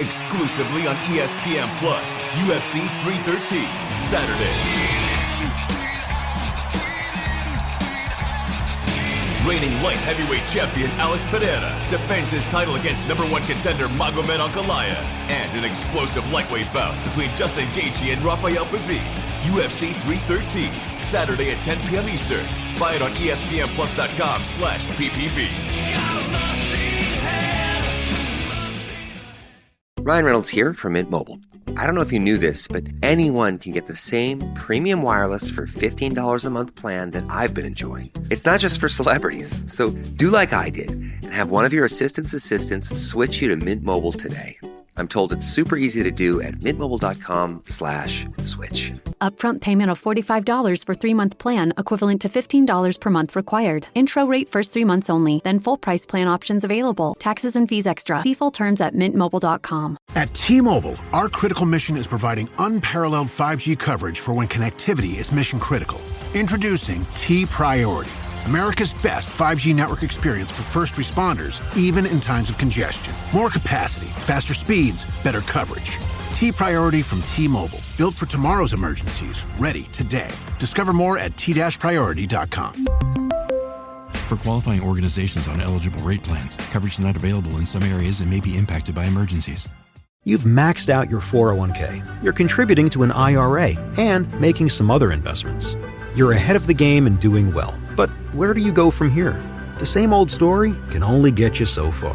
exclusively on ESPN Plus. UFC 313, Saturday. Reigning light heavyweight champion Alex Pereira defends his title against number one contender Magomed Ankalaev, and an explosive lightweight bout between Justin Gaethje and Rafael Pazzi. UFC 313, Saturday at 10 p.m. Eastern. Buy it on ESPNPlus.com/PPB. Ryan Reynolds here from Mint Mobile. I don't know if you knew this, but anyone can get the same premium wireless for $15 a month plan that I've been enjoying. It's not just for celebrities. So do like I did and have one of your assistants switch you to Mint Mobile today. I'm told it's super easy to do at mintmobile.com/switch. Upfront payment of $45 for 3-month plan, equivalent to $15 per month required. Intro rate first 3 months only, then full price plan options available. Taxes and fees extra. See full terms at mintmobile.com. At T-Mobile, our critical mission is providing unparalleled 5G coverage for when connectivity is mission critical. Introducing T-Priority, America's best 5G network experience for first responders, even in times of congestion. More capacity, faster speeds, better coverage. T-Priority from T-Mobile. Built for tomorrow's emergencies. Ready today. Discover more at t-priority.com. For qualifying organizations on eligible rate plans, coverage not available in some areas and may be impacted by emergencies. You've maxed out your 401k. You're contributing to an IRA and making some other investments. You're ahead of the game and doing well. But where do you go from here? The same old story can only get you so far.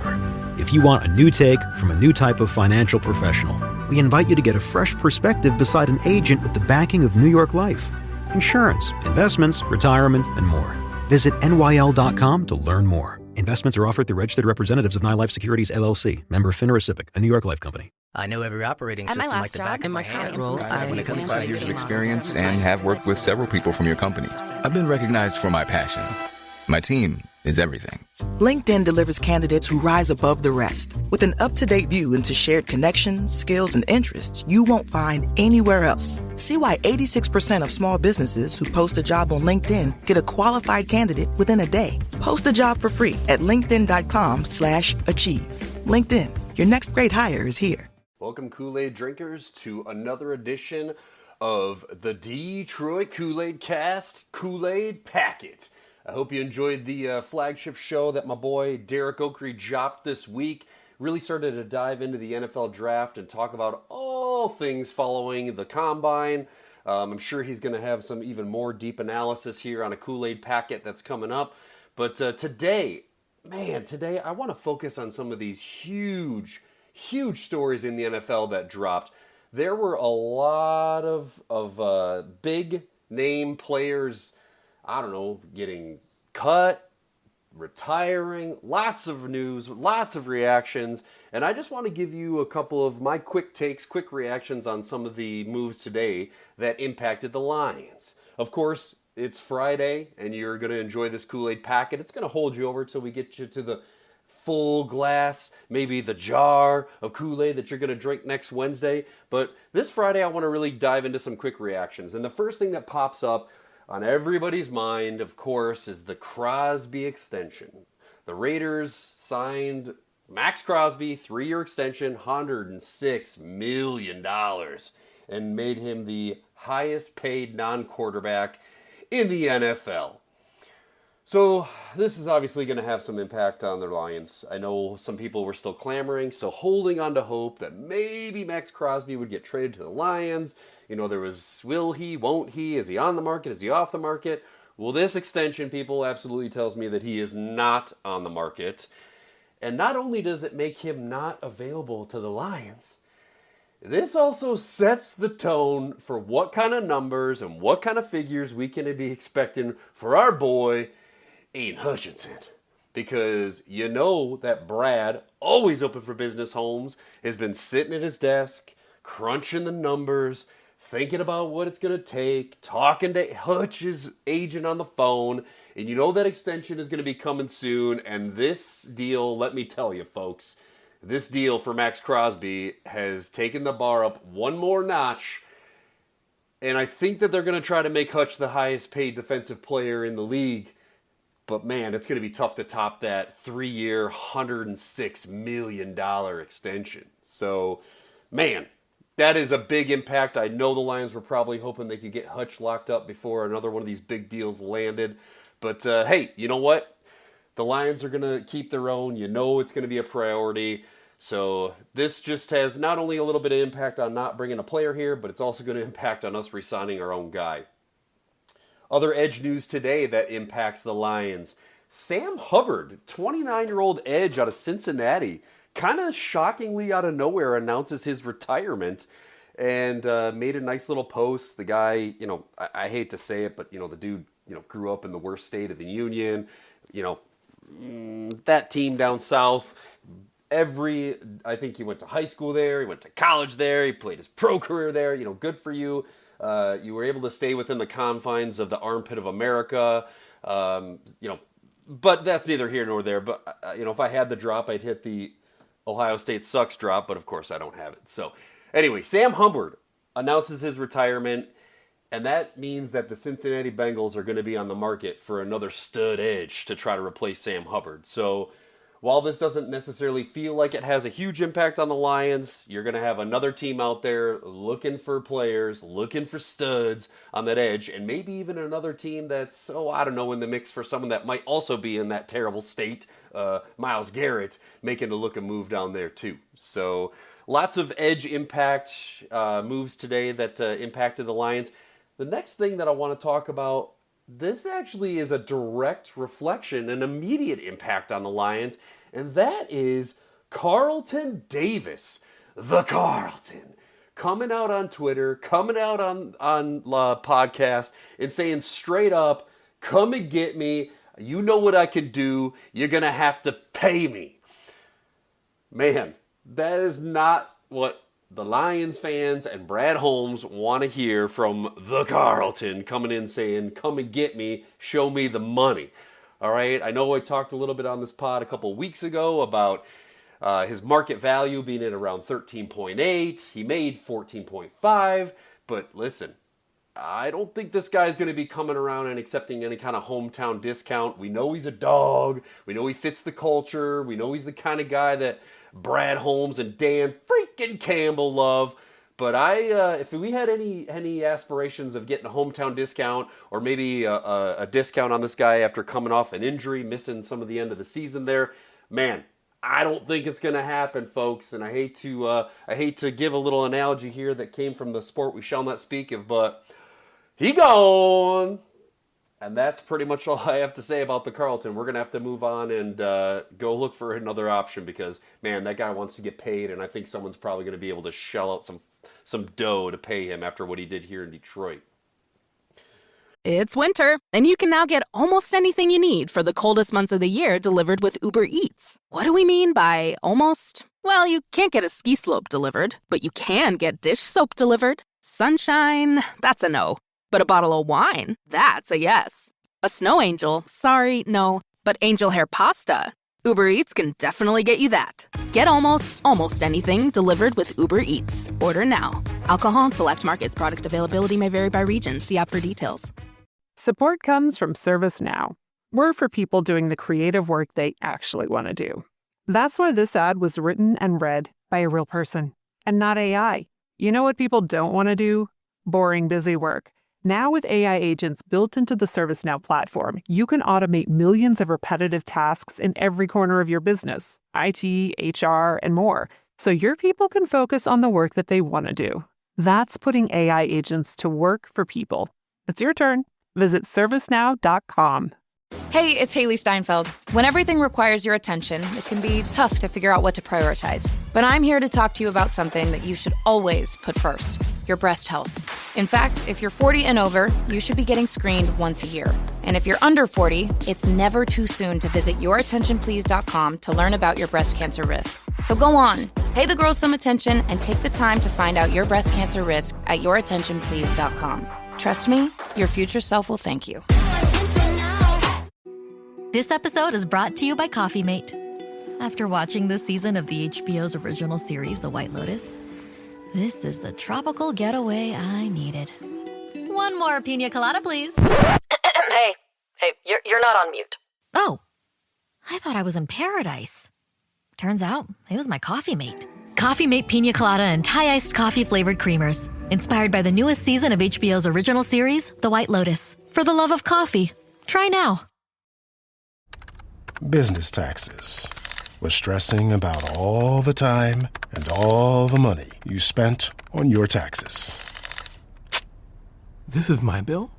If you want a new take from a new type of financial professional, we invite you to get a fresh perspective beside an agent with the backing of New York Life. Insurance, investments, retirement, and more. Visit nyl.com to learn more. Investments are offered through registered representatives of NyLife Securities, LLC. Member FINRA SIPC, a New York Life company. I know every operating system like the back of my hand. I have 25 years of experience and have worked with several people from your company. I've been recognized for my passion. My team is everything. LinkedIn delivers candidates who rise above the rest. With an up-to-date view into shared connections, skills, and interests you won't find anywhere else. See why 86% of small businesses who post a job on LinkedIn get a qualified candidate within a day. Post a job for free at linkedin.com/achieve. LinkedIn, your next great hire is here. Welcome, Kool-Aid drinkers, to another edition of the Detroit Koolaid Cast Kool-Aid Packet. I hope you enjoyed the flagship show that my boy Derek Oakrey dropped this week. Really started to dive into the NFL draft and talk about all things following the combine. I'm sure he's going to have some even more deep analysis here on a Kool-Aid Packet that's coming up. But today I want to focus on some of these huge stories in the NFL that dropped. There were a lot of big name players, I don't know, getting cut, retiring, lots of news, lots of reactions, and I just want to give you a couple of my quick takes, quick reactions on some of the moves today that impacted the Lions. Of course, it's Friday, and you're going to enjoy this Kool-Aid Packet. It's going to hold you over till we get you to the full glass, maybe the jar of Kool-Aid that you're going to drink next Wednesday. But this Friday, I want to really dive into some quick reactions. And the first thing that pops up on everybody's mind, of course, is the Crosby extension. The Raiders signed Max Crosby, 3-year extension, $106 million, and made him the highest paid non-quarterback in the NFL. So this is obviously going to have some impact on the Lions. I know some people were still clamoring, so holding on to hope that maybe Max Crosby would get traded to the Lions. You know, there was, will he, won't he, is he on the market, is he off the market? Well, this extension, people, absolutely tells me that he is not on the market. And not only does it make him not available to the Lions, this also sets the tone for what kind of numbers and what kind of figures we can be expecting for our boy, Aiden Hutchinson. Because you know that Brad, always open for business, Holmes, has been sitting at his desk, crunching the numbers, thinking about what it's going to take, talking to Hutch's agent on the phone, and you know that extension is going to be coming soon, and this deal, let me tell you folks, this deal for Max Crosby has taken the bar up one more notch, and I think that they're going to try to make Hutch the highest paid defensive player in the league. But man, it's going to be tough to top that 3-year, $106 million extension. So, man, that is a big impact. I know the Lions were probably hoping they could get Hutch locked up before another one of these big deals landed. But, hey, you know what? The Lions are going to keep their own. You know it's going to be a priority. So this just has not only a little bit of impact on not bringing a player here, but it's also going to impact on us re-signing our own guy. Other edge news today that impacts the Lions. Sam Hubbard, 29-year-old edge out of Cincinnati, kind of shockingly out of nowhere announces his retirement and made a nice little post. The guy, I hate to say it, but, the dude, grew up in the worst state of the union. That team down south, I think he went to high school there, he went to college there, he played his pro career there, good for you. You were able to stay within the confines of the armpit of America, but that's neither here nor there. But, if I had the drop, I'd hit the Ohio State sucks drop, but of course I don't have it. So anyway, Sam Hubbard announces his retirement, and that means that the Cincinnati Bengals are going to be on the market for another stud edge to try to replace Sam Hubbard. So while this doesn't necessarily feel like it has a huge impact on the Lions, you're going to have another team out there looking for players, looking for studs on that edge, and maybe even another team that's, in the mix for someone that might also be in that terrible state, Myles Garrett, making a move down there too. So lots of edge impact moves today that impacted the Lions. The next thing that I want to talk about, this actually is a direct reflection, an immediate impact on the Lions, and that is Carlton Davis, the Carlton, coming out on Twitter, coming out on podcast, and saying straight up, come and get me, you know what I can do, you're going to have to pay me. Man, that is not what the Lions fans and Brad Holmes want to hear from the Carlton coming in saying, come and get me, show me the money. All right, I know I talked a little bit on this pod a couple of weeks ago about his market value being at around 13.8. He made 14.5, but listen, I don't think this guy's going to be coming around and accepting any kind of hometown discount. We know he's a dog. We know he fits the culture. We know he's the kind of guy that Brad Holmes and Dan freaking Campbell love. But if we had any aspirations of getting a hometown discount or maybe a discount on this guy after coming off an injury, missing some of the end of the season there, man, I don't think it's going to happen, folks. And I hate to give a little analogy here that came from the sport we shall not speak of, but he gone. And that's pretty much all I have to say about the Carlton. We're going to have to move on and go look for another option because, man, that guy wants to get paid, and I think someone's probably going to be able to shell out some dough to pay him after what he did here in Detroit. It's winter, and you can now get almost anything you need for the coldest months of the year delivered with Uber Eats. What do we mean by almost? Well, you can't get a ski slope delivered, but you can get dish soap delivered. Sunshine, that's a no. But a bottle of wine, that's a yes. A snow angel, sorry, no. But angel hair pasta, Uber Eats can definitely get you that. Get almost anything delivered with Uber Eats. Order now. Alcohol and select markets. Product availability may vary by region. See app for details. Support comes from ServiceNow. We're for people doing the creative work they actually want to do. That's why this ad was written and read by a real person and not AI. You know what people don't want to do? Boring, busy work. Now with AI agents built into the ServiceNow platform, you can automate millions of repetitive tasks in every corner of your business, IT, HR, and more, so your people can focus on the work that they want to do. That's putting AI agents to work for people. It's your turn. Visit ServiceNow.com. Hey, it's Haley Steinfeld. When everything requires your attention, it can be tough to figure out what to prioritize. But I'm here to talk to you about something that you should always put first, your breast health. In fact, if you're 40 and over, you should be getting screened once a year. And if you're under 40, it's never too soon to visit yourattentionplease.com to learn about your breast cancer risk. So go on, pay the girls some attention and take the time to find out your breast cancer risk at yourattentionplease.com. Trust me, your future self will thank you. This episode is brought to you by Coffee Mate. After watching this season of the HBO's original series, The White Lotus, this is the tropical getaway I needed. One more pina colada, please. Hey, you're not on mute. Oh, I thought I was in paradise. Turns out it was my Coffee Mate. Coffee Mate Pina Colada and Thai Iced Coffee flavored creamers. Inspired by the newest season of HBO's original series, The White Lotus. For the love of coffee. Try now. Business taxes. Was stressing about all the time and all the money you spent on your taxes. This is my bill?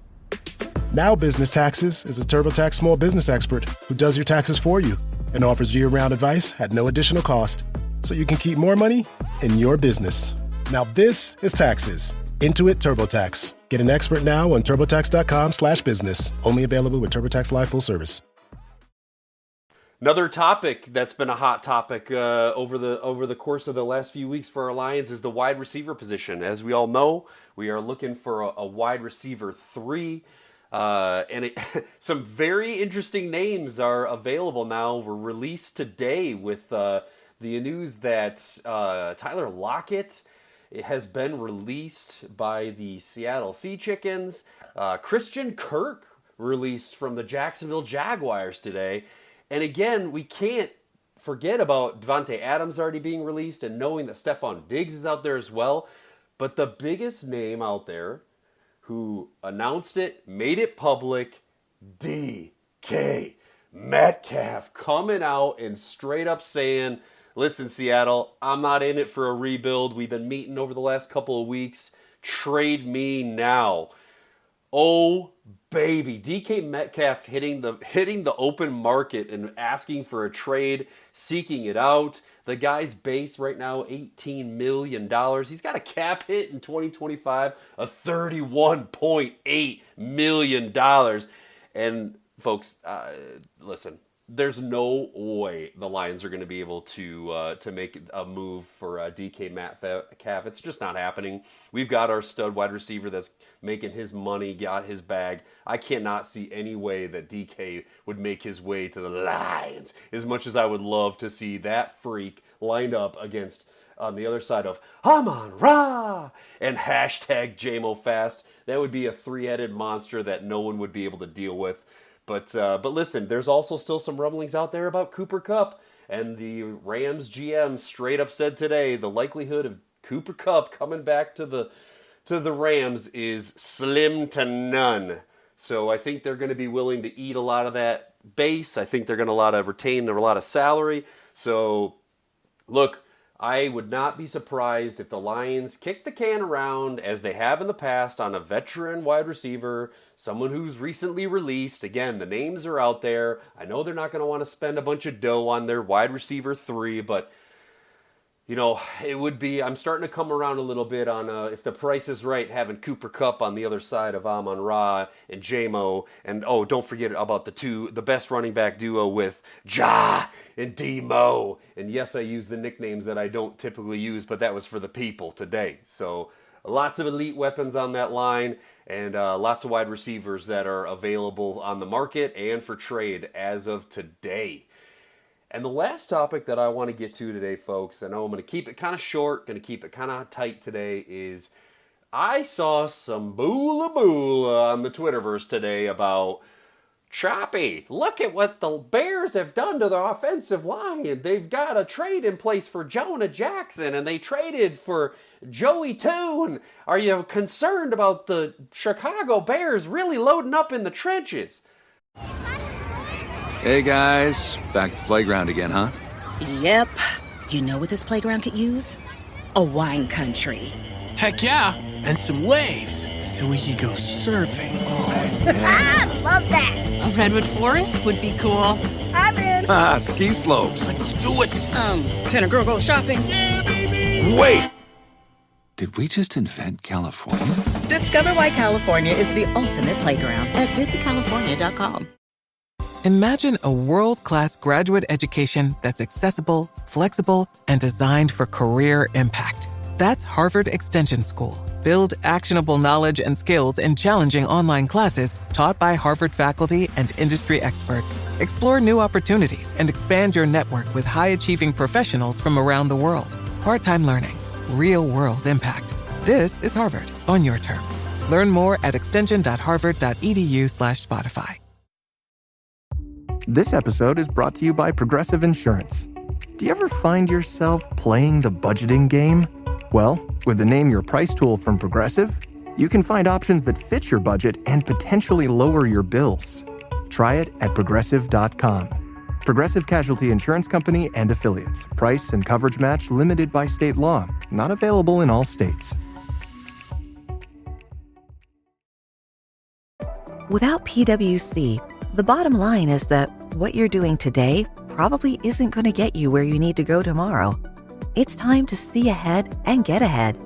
Now Business Taxes is a TurboTax small business expert who does your taxes for you and offers year-round advice at no additional cost, so you can keep more money in your business. Now this is taxes. Intuit TurboTax. Get an expert now on TurboTax.com/business. Only available with TurboTax Live Full Service. Another topic that's been a hot topic over the course of the last few weeks for our Lions is the wide receiver position. As we all know, we are looking for a wide receiver 3. Some very interesting names are available now. Were released today with the news that Tyler Lockett has been released by the Seattle Sea Chickens. Christian Kirk released from the Jacksonville Jaguars today. And again, we can't forget about Devontae Adams already being released and knowing that Stephon Diggs is out there as well. But the biggest name out there who announced it, made it public, DK Metcalf, coming out and straight up saying, listen, Seattle, I'm not in it for a rebuild. We've been meeting over the last couple of weeks. Trade me now. Oh, baby. DK Metcalf hitting the open market and asking for a trade, seeking it out. The guy's base right now, $18 million. He's got a cap hit in 2025 of $31.8 million. And folks, listen, there's no way the Lions are going to be able to make a move for DK Metcalf. It's just not happening. We've got our stud wide receiver that's making his money, got his bag. I cannot see any way that DK would make his way to the Lions, as much as I would love to see that freak lined up against, on the other side of Amon-Ra and hashtag JMOFast. That would be a three-headed monster that no one would be able to deal with. But listen, there's also still some rumblings out there about Cooper Kupp, and the Rams GM straight up said today the likelihood of Cooper Kupp coming back to the Rams is slim to none. So I think they're going to be willing to eat a lot of that base. I think they're going to retain a lot of salary. So look, I would not be surprised if the Lions kick the can around, as they have in the past, on a veteran wide receiver, someone who's recently released. Again, the names are out there. I know they're not going to want to spend a bunch of dough on their wide receiver 3, but you know, it would be, I'm starting to come around a little bit on, if the price is right, having Cooper Kupp on the other side of Amon-Ra and J-Mo. And, oh, don't forget about the best running back duo with Ja and D-Mo. And yes, I use the nicknames that I don't typically use, but that was for the people today. So lots of elite weapons on that line, and lots of wide receivers that are available on the market and for trade as of today. And the last topic that I want to get to today, folks, I know I'm going to keep it kind of short, going to keep it kind of tight today, is I saw some boola on the Twitterverse today about Choppy. Look at what the Bears have done to their offensive line. They've got a trade in place for Jonah Jackson, and they traded for Joey Toon. Are you concerned about the Chicago Bears really loading up in the trenches? Hey guys, back at the playground again, huh? Yep. You know what this playground could use? A wine country. Heck yeah, and some waves, so we could go surfing. Oh, yeah. Love that. A redwood forest would be cool. I'm in. Ski slopes. Let's do it. Can a girl go shopping? Yeah, baby. Wait! Did we just invent California? Discover why California is the ultimate playground at visitcalifornia.com. Imagine a world-class graduate education that's accessible, flexible, and designed for career impact. That's Harvard Extension School. Build actionable knowledge and skills in challenging online classes taught by Harvard faculty and industry experts. Explore new opportunities and expand your network with high-achieving professionals from around the world. Part-time learning. Real-world impact. This is Harvard on your terms. Learn more at extension.harvard.edu/Spotify. This episode is brought to you by Progressive Insurance. Do you ever find yourself playing the budgeting game? Well, with the Name Your Price tool from Progressive, you can find options that fit your budget and potentially lower your bills. Try it at Progressive.com. Progressive Casualty Insurance Company and Affiliates. Price and coverage match limited by state law. Not available in all states. Without PwC, the bottom line is that what you're doing today probably isn't going to get you where you need to go tomorrow. It's time to see ahead and get ahead.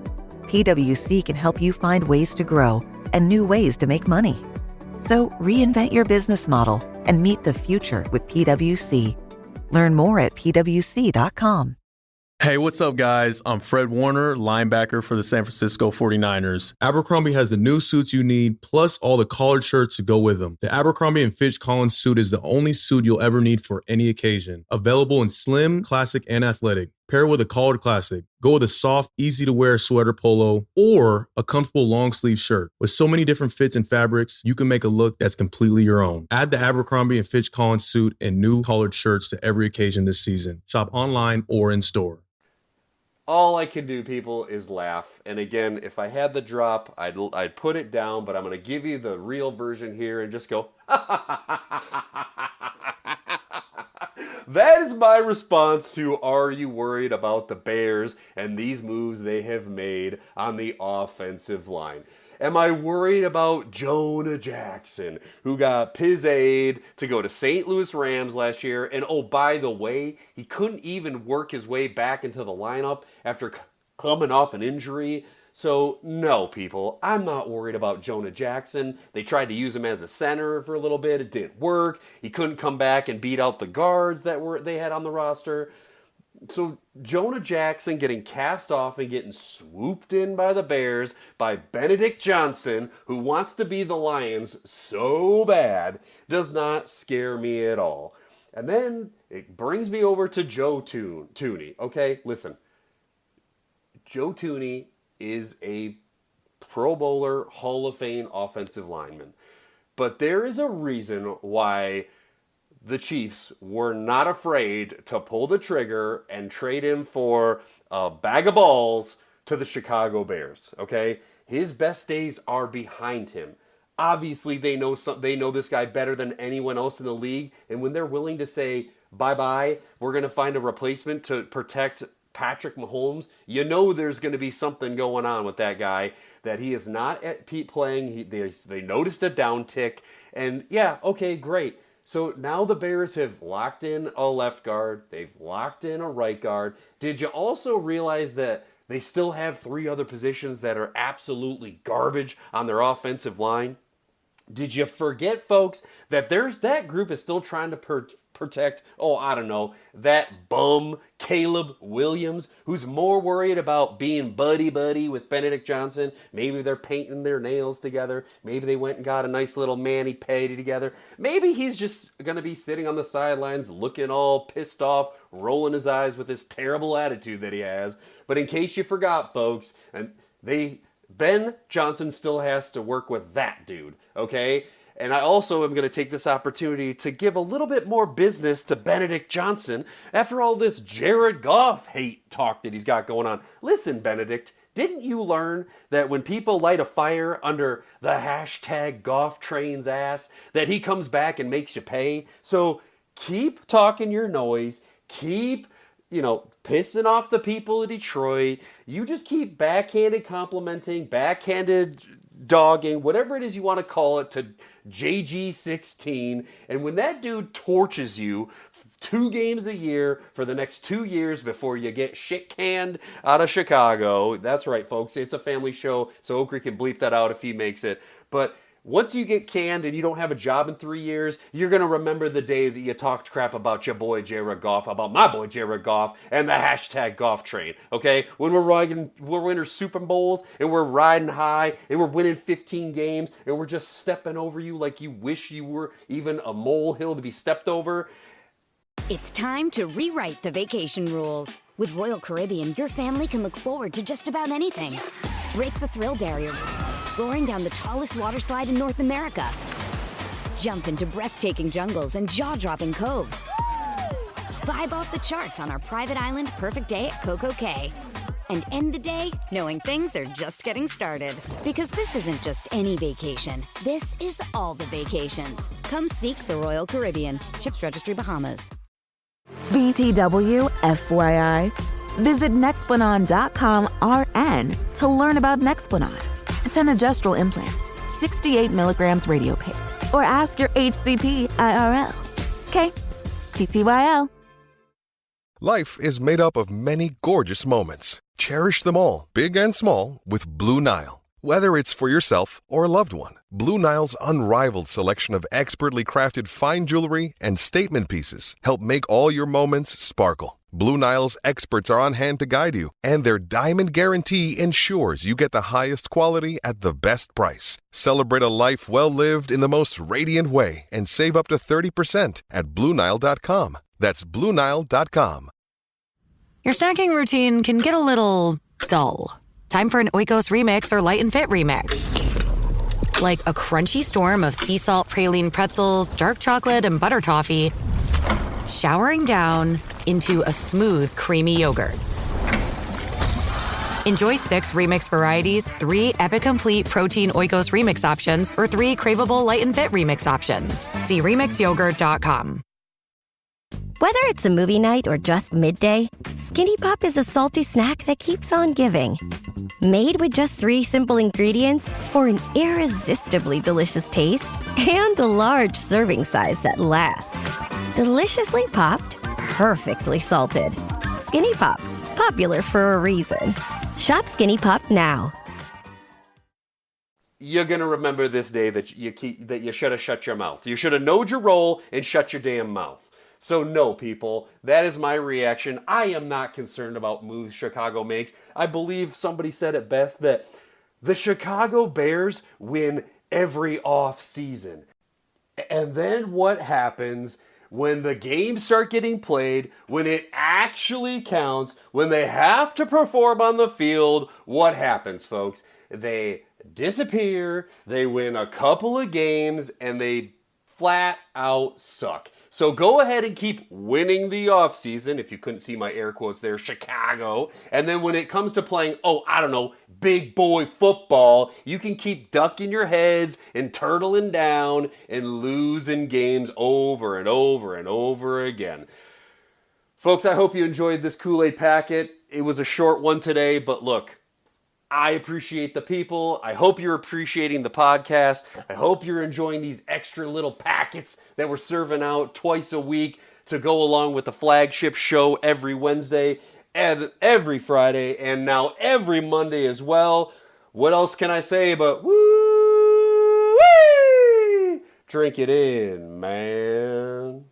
PwC can help you find ways to grow and new ways to make money. So reinvent your business model and meet the future with PwC. Learn more at pwc.com. Hey, what's up, guys? I'm Fred Warner, linebacker for the San Francisco 49ers. Abercrombie has the new suits you need, plus all the collared shirts to go with them. The Abercrombie & Fitch Collins suit is the only suit you'll ever need for any occasion. Available in slim, classic, and athletic. Pair with a collared classic. Go with a soft, easy-to-wear sweater polo or a comfortable long-sleeve shirt. With so many different fits and fabrics, you can make a look that's completely your own. Add the Abercrombie & Fitch Collins suit and new collared shirts to every occasion this season. Shop online or in store. All I can do, people, is laugh. And again, if I had the drop, I'd put it down, but I'm going to give you the real version here and just go, That is my response to Are You Worried About the Bears and these moves they have made on the offensive line? Am I worried about Jonah Jackson, who got PIZ-A'd to go to St. Louis Rams last year? And oh, by the way, he couldn't even work his way back into the lineup after coming off an injury. So, no, people, I'm not worried about Jonah Jackson. They tried to use him as a center for a little bit. It didn't work. He couldn't come back and beat out the guards that they had on the roster. So Jonah Jackson getting cast off and getting swooped in by the Bears by Benedict Johnson, who wants to be the Lions so bad, does not scare me at all. And then it brings me over to Joe Thuney. Okay, listen. Joe Thuney is a Pro Bowler, Hall of Fame offensive lineman. But there is a reason why the Chiefs were not afraid to pull the trigger and trade him for a bag of balls to the Chicago Bears, okay? His best days are behind him. Obviously, they know this guy better than anyone else in the league, and when they're willing to say, bye-bye, we're going to find a replacement to protect Patrick Mahomes, you know there's going to be something going on with that guy, that he is not at peak playing. They noticed a downtick, and yeah, okay, great. So now the Bears have locked in a left guard. They've locked in a right guard. Did you also realize that they still have 3 other positions that are absolutely garbage on their offensive line? Did you forget, folks, that that group is still trying to protect, that bum Caleb Williams, who's more worried about being buddy-buddy with Benedict Johnson. Maybe they're painting their nails together. Maybe they went and got a nice little mani-pedi together. Maybe he's just going to be sitting on the sidelines looking all pissed off, rolling his eyes with this terrible attitude that he has. But in case you forgot, folks, Ben Johnson still has to work with that dude, okay? And I also am going to take this opportunity to give a little bit more business to Benedict Johnson after all this Jared Goff hate talk that he's got going on. Listen, Benedict, didn't you learn that when people light a fire under the hashtag Goff train's ass, that he comes back and makes you pay? So keep talking your noise, keep pissing off the people of Detroit. You just keep backhanded complimenting, backhanded dogging, whatever it is you want to call it, to JG16. And when that dude torches you 2 games a year for the next 2 years before you get shit canned out of Chicago, that's right, folks, it's a family show, so Oakley can bleep that out if he makes it. But once you get canned and you don't have a job in 3 years, you're going to remember the day that you talked crap about your boy Jared Goff, about my boy Jared Goff, and the hashtag Goff train, okay? When we're winning Super Bowls, and we're riding high, and we're winning 15 games, and we're just stepping over you like you wish you were even a molehill to be stepped over. It's time to rewrite the vacation rules. With Royal Caribbean, your family can look forward to just about anything. Break the thrill barrier, roaring down the tallest water slide in North America. Jump into breathtaking jungles and jaw-dropping coves. Vibe off the charts on our private island perfect day at Coco Cay. And end the day knowing things are just getting started. Because this isn't just any vacation. This is all the vacations. Come seek the Royal Caribbean. Ships Registry, Bahamas. BTW, FYI. Visit Nexplanon.com RN to learn about Nexplanon. It's an adjustral implant, 68 milligrams RadioPay. Or ask your HCP IRL. Okay, TTYL. Life is made up of many gorgeous moments. Cherish them all, big and small, with Blue Nile. Whether it's for yourself or a loved one, Blue Nile's unrivaled selection of expertly crafted fine jewelry and statement pieces help make all your moments sparkle. Blue Nile's experts are on hand to guide you, and their diamond guarantee ensures you get the highest quality at the best price. Celebrate a life well lived in the most radiant way and save up to 30% at BlueNile.com. That's BlueNile.com. Your snacking routine can get a little dull. Time for an Oikos remix or Light and Fit remix. Like a crunchy storm of sea salt praline pretzels, dark chocolate, and butter toffee, showering down into a smooth, creamy yogurt. Enjoy 6 remix varieties, 3 Epic Complete Protein Oikos remix options, or 3 craveable Light and Fit remix options. See remixyogurt.com. Whether it's a movie night or just midday, Skinny Pop is a salty snack that keeps on giving. Made with just 3 simple ingredients for an irresistibly delicious taste and a large serving size that lasts. Deliciously popped, perfectly salted. Skinny Pop, popular for a reason. Shop Skinny Pop now. You're gonna remember this day that you should have shut your mouth. You should have knowed your role and shut your damn mouth. So no, people, that is my reaction. I am not concerned about moves Chicago makes. I believe somebody said it best that the Chicago Bears win every off season. And then what happens when the games start getting played, when it actually counts, when they have to perform on the field, what happens, folks? They disappear, they win a couple of games, and they flat out suck. So go ahead and keep winning the offseason, if you couldn't see my air quotes there, Chicago. And then when it comes to playing, big boy football, you can keep ducking your heads and turtling down and losing games over and over and over again. Folks, I hope you enjoyed this Kool-Aid packet. It was a short one today, but look, I appreciate the people. I hope you're appreciating the podcast. I hope you're enjoying these extra little packets that we're serving out twice a week to go along with the flagship show every Wednesday and every Friday and now every Monday as well. What else can I say but woo-wee? Drink it in, man.